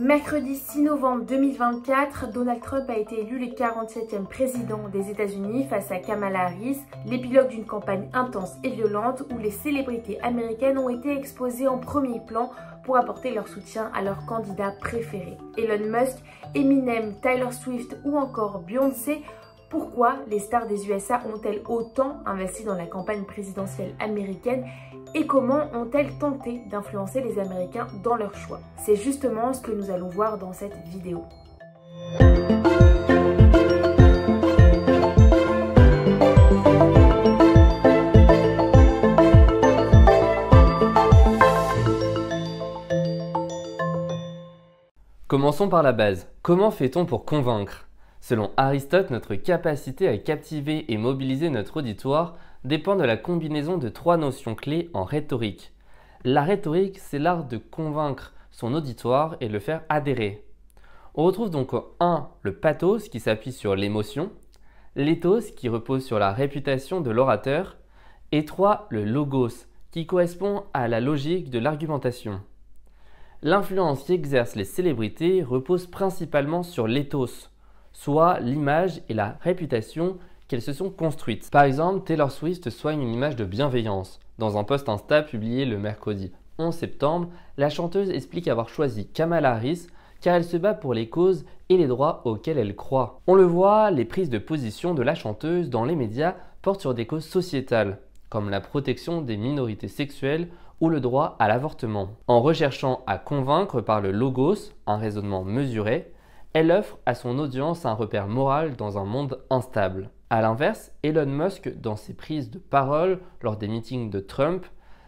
Mercredi 6 novembre 2024, Donald Trump a été élu le 47e président des États-Unis face à Kamala Harris, l'épilogue d'une campagne intense et violente où les célébrités américaines ont été exposées en premier plan pour apporter leur soutien à leurs candidats préférés. Elon Musk, Eminem, Taylor Swift ou encore Beyoncé. Pourquoi les stars des USA ont-elles autant investi dans la campagne présidentielle américaine et comment ont-elles tenté d'influencer les Américains dans leurs choix? C'est justement ce que nous allons voir dans cette vidéo. Commençons par la base. Comment fait-on pour convaincre? Selon Aristote, notre capacité à captiver et mobiliser notre auditoire dépend de la combinaison de trois notions clés en rhétorique. La rhétorique, c'est l'art de convaincre son auditoire et le faire adhérer. On retrouve donc 1. Le pathos qui s'appuie sur l'émotion, l'éthos qui repose sur la réputation de l'orateur et 3. Le logos qui correspond à la logique de l'argumentation. L'influence qu'exercent les célébrités repose principalement sur l'éthos, soit l'image et la réputation qu'elles se sont construites. Par exemple, Taylor Swift soigne une image de bienveillance. Dans un post Insta publié le mercredi 11 septembre, la chanteuse explique avoir choisi Kamala Harris car elle se bat pour les causes et les droits auxquels elle croit. On le voit, les prises de position de la chanteuse dans les médias portent sur des causes sociétales, comme la protection des minorités sexuelles ou le droit à l'avortement. En recherchant à convaincre par le logos, un raisonnement mesuré, elle offre à son audience un repère moral dans un monde instable. A l'inverse, Elon Musk, dans ses prises de parole lors des meetings de Trump,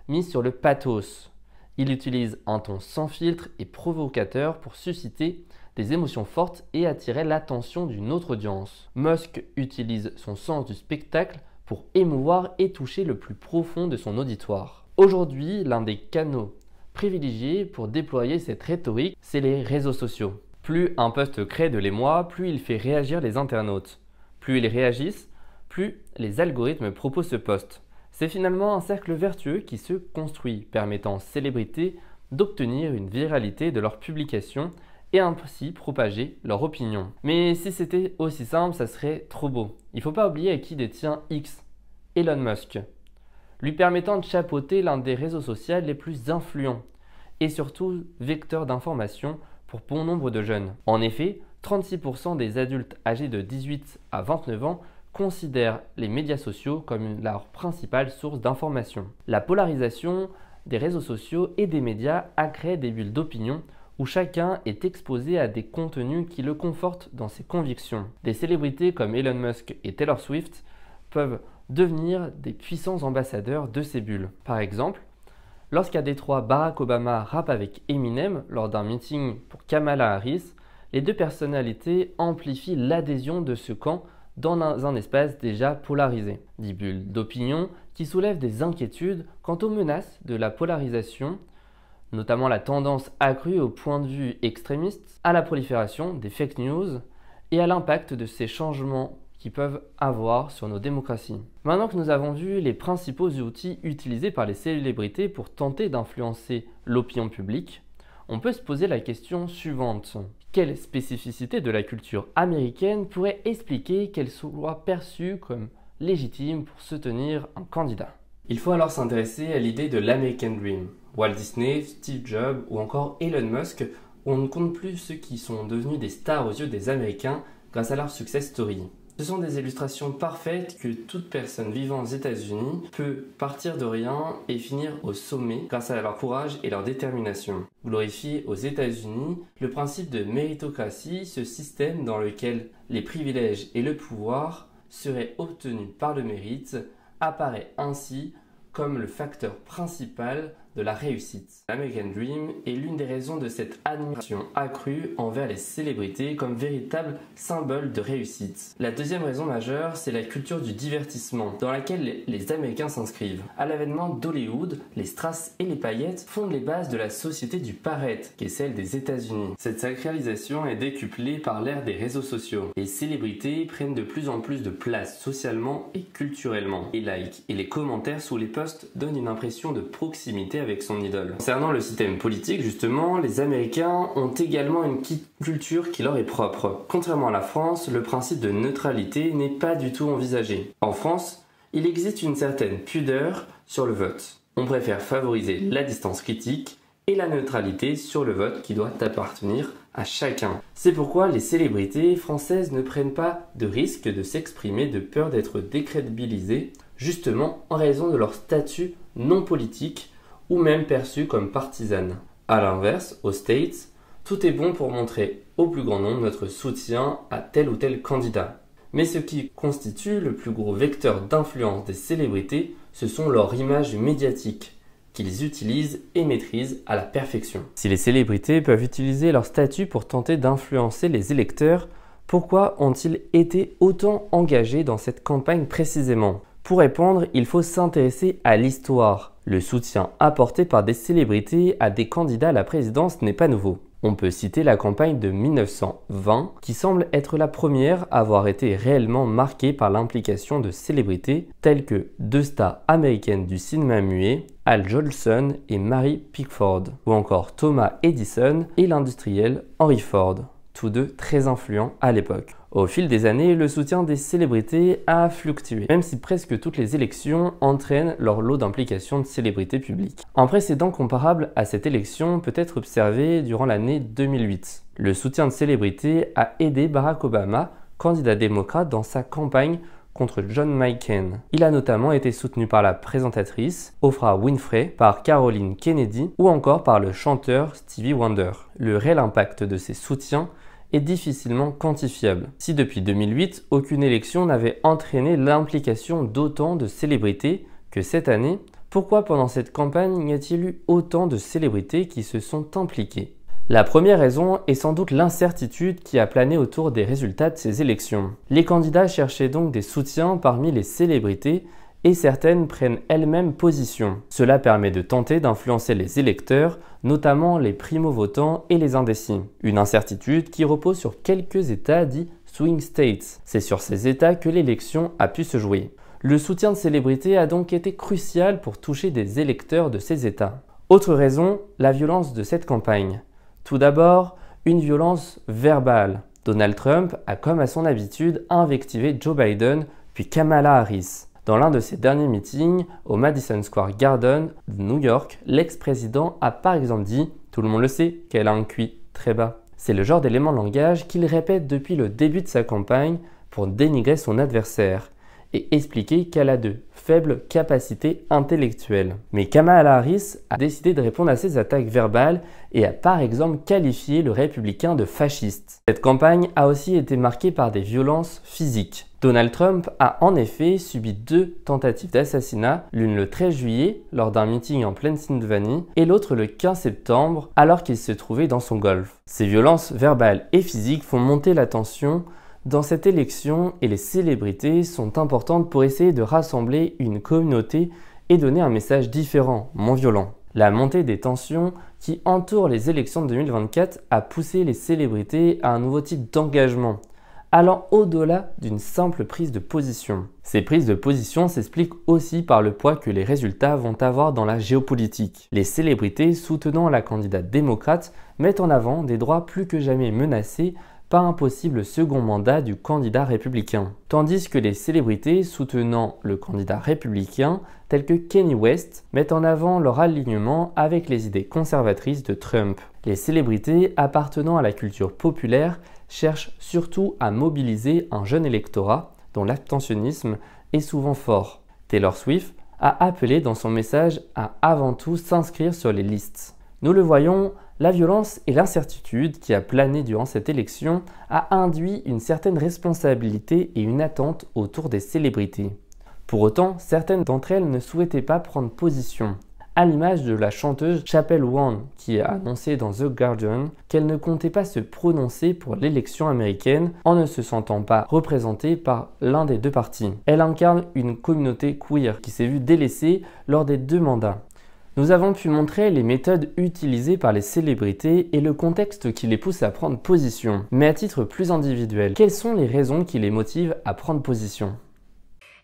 mise sur le pathos. Il utilise un ton sans filtre et provocateur pour susciter des émotions fortes et attirer l'attention d'une autre audience. Musk utilise son sens du spectacle pour émouvoir et toucher le plus profond de son auditoire. Aujourd'hui, l'un des canaux privilégiés pour déployer cette rhétorique, c'est les réseaux sociaux. Plus un post crée de l'émoi, plus il fait réagir les internautes. Plus ils réagissent, plus les algorithmes proposent ce post. C'est finalement un cercle vertueux qui se construit, permettant aux célébrités d'obtenir une viralité de leur publication et ainsi propager leur opinion. Mais si c'était aussi simple, ça serait trop beau. Il ne faut pas oublier à qui détient X, Elon Musk, lui permettant de chapeauter l'un des réseaux sociaux les plus influents et surtout vecteur d'information pour bon nombre de jeunes. En effet, 36% des adultes âgés de 18 à 29 ans considèrent les médias sociaux comme leur principale source d'information. La polarisation des réseaux sociaux et des médias a créé des bulles d'opinion où chacun est exposé à des contenus qui le confortent dans ses convictions. Des célébrités comme Elon Musk et Taylor Swift peuvent devenir des puissants ambassadeurs de ces bulles. Par exemple, lorsqu'à Détroit, Barack Obama rappe avec Eminem lors d'un meeting pour Kamala Harris, les deux personnalités amplifient l'adhésion de ce camp dans un espace déjà polarisé. Des bulles d'opinion qui soulèvent des inquiétudes quant aux menaces de la polarisation, notamment la tendance accrue au point de vue extrémiste, à la prolifération des fake news et à l'impact de ces changements qui peuvent avoir sur nos démocraties. Maintenant que nous avons vu les principaux outils utilisés par les célébrités pour tenter d'influencer l'opinion publique, on peut se poser la question suivante. Quelle spécificité de la culture américaine pourrait expliquer qu'elle soit perçue comme légitime pour soutenir un candidat? Il faut alors s'intéresser à l'idée de l'American Dream. Walt Disney, Steve Jobs ou encore Elon Musk, on ne compte plus ceux qui sont devenus des stars aux yeux des Américains grâce à leur success story. Ce sont des illustrations parfaites que toute personne vivant aux États-Unis peut partir de rien et finir au sommet grâce à leur courage et leur détermination. Glorifié aux États-Unis, le principe de méritocratie, ce système dans lequel les privilèges et le pouvoir seraient obtenus par le mérite, apparaît ainsi comme le facteur principal de la réussite. L'American Dream est l'une des raisons de cette admiration accrue envers les célébrités comme véritable symbole de réussite. La deuxième raison majeure, c'est la culture du divertissement dans laquelle les Américains s'inscrivent. À l'avènement d'Hollywood, les strass et les paillettes fondent les bases de la société du paraître, qui est celle des États-Unis. Cette sacralisation est décuplée par l'ère des réseaux sociaux. Les célébrités prennent de plus en plus de place socialement et culturellement. Les likes et les commentaires sous les posts donnent une impression de proximité avec son idole. Concernant le système politique, justement, les Américains ont également une culture qui leur est propre. Contrairement à la France, le principe de neutralité n'est pas du tout envisagé. En France, il existe une certaine pudeur sur le vote. On préfère favoriser la distance critique et la neutralité sur le vote qui doit appartenir à chacun. C'est pourquoi les célébrités françaises ne prennent pas de risque de s'exprimer de peur d'être décrédibilisées, justement en raison de leur statut non politique ou même perçu comme partisanes. A l'inverse, aux States, tout est bon pour montrer au plus grand nombre notre soutien à tel ou tel candidat. Mais ce qui constitue le plus gros vecteur d'influence des célébrités, ce sont leurs images médiatiques, qu'ils utilisent et maîtrisent à la perfection. Si les célébrités peuvent utiliser leur statut pour tenter d'influencer les électeurs, pourquoi ont-ils été autant engagés dans cette campagne précisément? Pour répondre, il faut s'intéresser à l'histoire. Le soutien apporté par des célébrités à des candidats à la présidence n'est pas nouveau. On peut citer la campagne de 1920 qui semble être la première à avoir été réellement marquée par l'implication de célébrités telles que deux stars américaines du cinéma muet, Al Jolson et Mary Pickford, ou encore Thomas Edison et l'industriel Henry Ford, tous deux très influents à l'époque. Au fil des années, le soutien des célébrités a fluctué, même si presque toutes les élections entraînent leur lot d'implication de célébrités publiques. Un précédent comparable à cette élection peut être observé durant l'année 2008. Le soutien de célébrités a aidé Barack Obama, candidat démocrate, dans sa campagne contre John McCain. Il a notamment été soutenu par la présentatrice Oprah Winfrey, par Caroline Kennedy ou encore par le chanteur Stevie Wonder. Le réel impact de ces soutiens est difficilement quantifiable. Si depuis 2008, aucune élection n'avait entraîné l'implication d'autant de célébrités que cette année, pourquoi pendant cette campagne n'y a-t-il eu autant de célébrités qui se sont impliquées? La première raison est sans doute l'incertitude qui a plané autour des résultats de ces élections. Les candidats cherchaient donc des soutiens parmi les célébrités et certaines prennent elles-mêmes position. Cela permet de tenter d'influencer les électeurs, notamment les primo-votants et les indécis. Une incertitude qui repose sur quelques États dits swing states. C'est sur ces États que l'élection a pu se jouer. Le soutien de célébrités a donc été crucial pour toucher des électeurs de ces États. Autre raison, la violence de cette campagne. Tout d'abord, une violence verbale. Donald Trump a, comme à son habitude, invectivé Joe Biden puis Kamala Harris. Dans l'un de ses derniers meetings au Madison Square Garden de New York, l'ex-président a par exemple dit « Tout le monde le sait qu'elle a un QI très bas ». C'est le genre d'élément de langage qu'il répète depuis le début de sa campagne pour dénigrer son adversaire et expliquer qu'elle a de faibles capacités intellectuelles. Mais Kamala Harris a décidé de répondre à ces attaques verbales et a par exemple qualifié le républicain de fasciste. Cette campagne a aussi été marquée par des violences physiques. Donald Trump a en effet subi 2 tentatives d'assassinat, l'une le 13 juillet lors d'un meeting en Pennsylvanie et l'autre le 15 septembre alors qu'il se trouvait dans son golf. Ces violences verbales et physiques font monter la tension dans cette élection et les célébrités sont importantes pour essayer de rassembler une communauté et donner un message différent, moins violent. La montée des tensions qui entourent les élections de 2024 a poussé les célébrités à un nouveau type d'engagement, allant au-delà d'une simple prise de position. Ces prises de position s'expliquent aussi par le poids que les résultats vont avoir dans la géopolitique. Les célébrités soutenant la candidate démocrate mettent en avant des droits plus que jamais menacés par un possible second mandat du candidat républicain. Tandis que les célébrités soutenant le candidat républicain, tels que Kanye West, mettent en avant leur alignement avec les idées conservatrices de Trump. Les célébrités appartenant à la culture populaire cherchent surtout à mobiliser un jeune électorat dont l'abstentionnisme est souvent fort. Taylor Swift a appelé dans son message à avant tout s'inscrire sur les listes. Nous le voyons, la violence et l'incertitude qui a plané durant cette élection a induit une certaine responsabilité et une attente autour des célébrités. Pour autant, certaines d'entre elles ne souhaitaient pas prendre position, à l'image de la chanteuse Chappell Roan qui a annoncé dans The Guardian qu'elle ne comptait pas se prononcer pour l'élection américaine en ne se sentant pas représentée par l'un des 2 partis. Elle incarne une communauté queer qui s'est vue délaissée lors des 2 mandats. Nous avons pu montrer les méthodes utilisées par les célébrités et le contexte qui les pousse à prendre position. Mais à titre plus individuel, quelles sont les raisons qui les motivent à prendre position ?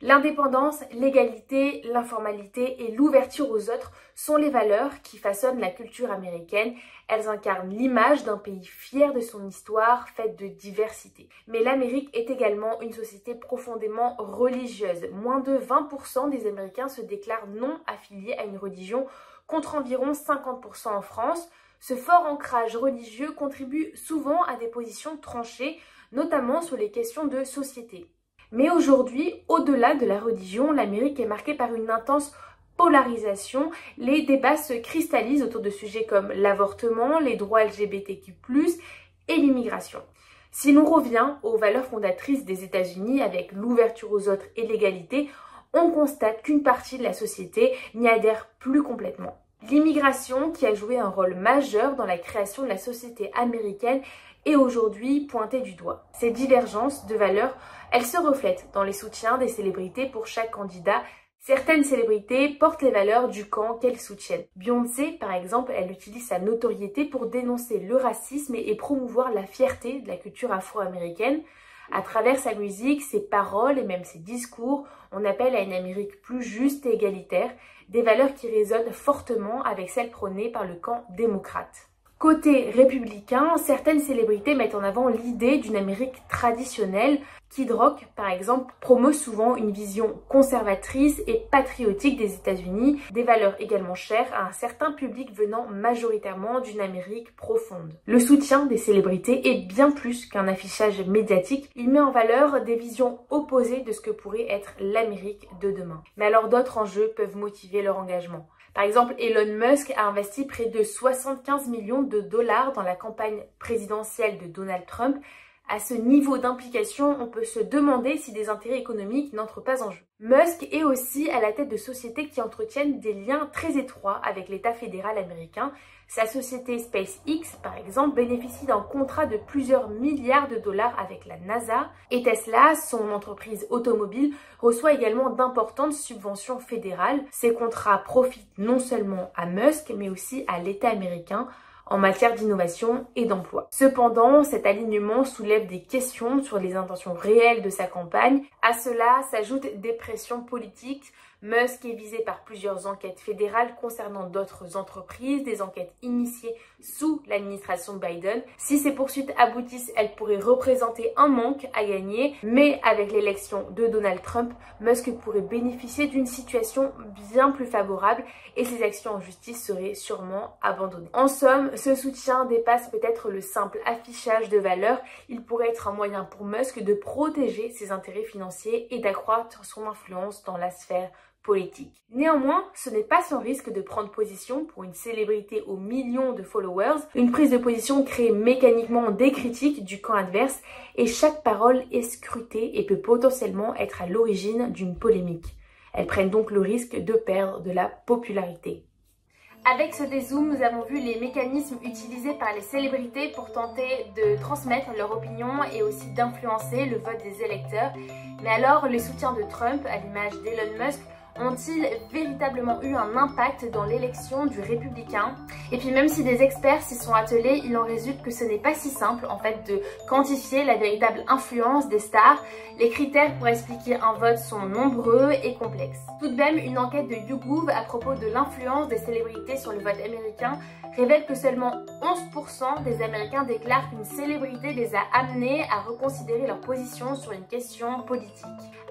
L'indépendance, l'égalité, l'informalité et l'ouverture aux autres sont les valeurs qui façonnent la culture américaine. Elles incarnent l'image d'un pays fier de son histoire, faite de diversité. Mais l'Amérique est également une société profondément religieuse. Moins de 20% des Américains se déclarent non affiliés à une religion, contre environ 50% en France. Ce fort ancrage religieux contribue souvent à des positions tranchées, notamment sur les questions de société. Mais aujourd'hui, au-delà de la religion, l'Amérique est marquée par une intense polarisation. Les débats se cristallisent autour de sujets comme l'avortement, les droits LGBTQ+, et l'immigration. Si l'on revient aux valeurs fondatrices des États-Unis avec l'ouverture aux autres et l'égalité, on constate qu'une partie de la société n'y adhère plus complètement. L'immigration, qui a joué un rôle majeur dans la création de la société américaine, est aujourd'hui pointée du doigt. Ces divergences de valeurs, elles se reflètent dans les soutiens des célébrités pour chaque candidat. Certaines célébrités portent les valeurs du camp qu'elles soutiennent. Beyoncé, par exemple, elle utilise sa notoriété pour dénoncer le racisme et promouvoir la fierté de la culture afro-américaine. À travers sa musique, ses paroles et même ses discours, on appelle à une Amérique plus juste et égalitaire, des valeurs qui résonnent fortement avec celles prônées par le camp démocrate. Côté républicain, certaines célébrités mettent en avant l'idée d'une Amérique traditionnelle. Kid Rock, par exemple, promeut souvent une vision conservatrice et patriotique des États-Unis, des valeurs également chères à un certain public venant majoritairement d'une Amérique profonde. Le soutien des célébrités est bien plus qu'un affichage médiatique, il met en valeur des visions opposées de ce que pourrait être l'Amérique de demain. Mais alors d'autres enjeux peuvent motiver leur engagement. Par exemple, Elon Musk a investi près de 75 millions de dollars dans la campagne présidentielle de Donald Trump. À ce niveau d'implication, on peut se demander si des intérêts économiques n'entrent pas en jeu. Musk est aussi à la tête de sociétés qui entretiennent des liens très étroits avec l'État fédéral américain. Sa société SpaceX, par exemple, bénéficie d'un contrat de plusieurs milliards de dollars avec la NASA. Et Tesla, son entreprise automobile, reçoit également d'importantes subventions fédérales. Ces contrats profitent non seulement à Musk, mais aussi à l'État américain en matière d'innovation et d'emploi. Cependant, cet alignement soulève des questions sur les intentions réelles de sa campagne. À cela s'ajoutent des pressions politiques. Musk est visé par plusieurs enquêtes fédérales concernant d'autres entreprises, des enquêtes initiées sous l'administration Biden. Si ces poursuites aboutissent, elles pourraient représenter un manque à gagner, mais avec l'élection de Donald Trump, Musk pourrait bénéficier d'une situation bien plus favorable et ses actions en justice seraient sûrement abandonnées. En somme, ce soutien dépasse peut-être le simple affichage de valeurs. Il pourrait être un moyen pour Musk de protéger ses intérêts financiers et d'accroître son influence dans la sphère politique. Néanmoins, ce n'est pas sans risque de prendre position pour une célébrité aux millions de followers. Une prise de position crée mécaniquement des critiques du camp adverse et chaque parole est scrutée et peut potentiellement être à l'origine d'une polémique. Elles prennent donc le risque de perdre de la popularité. Avec ce dézoom, nous avons vu les mécanismes utilisés par les célébrités pour tenter de transmettre leur opinion et aussi d'influencer le vote des électeurs. Mais alors, les soutiens de Trump, à l'image d'Elon Musk, ont-ils véritablement eu un impact dans l'élection du républicain? Et puis même si des experts s'y sont attelés, il en résulte que ce n'est pas si simple en fait de quantifier la véritable influence des stars. Les critères pour expliquer un vote sont nombreux et complexes. Tout de même, une enquête de YouGov à propos de l'influence des célébrités sur le vote américain révèle que seulement 11% des Américains déclarent qu'une célébrité les a amenés à reconsidérer leur position sur une question politique.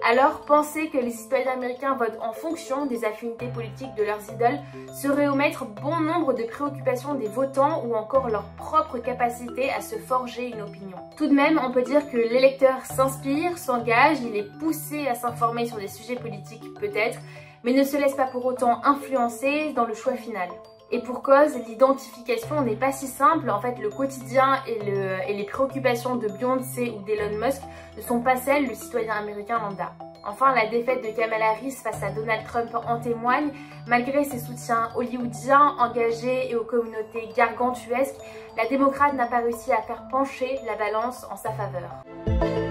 Alors, penser que les citoyens américains votent en fonction des affinités politiques de leurs idoles serait omettre bon nombre de préoccupations des votants ou encore leur propre capacité à se forger une opinion. Tout de même, on peut dire que l'électeur s'inspire, s'engage, il est poussé à s'informer sur des sujets politiques peut-être, mais ne se laisse pas pour autant influencer dans le choix final. Et pour cause, l'identification n'est pas si simple. En fait, le quotidien et les préoccupations de Beyoncé ou d'Elon Musk ne sont pas celles du citoyen américain lambda. Enfin, la défaite de Kamala Harris face à Donald Trump en témoigne. Malgré ses soutiens hollywoodiens, engagés et aux communautés gargantuesques, la démocrate n'a pas réussi à faire pencher la balance en sa faveur.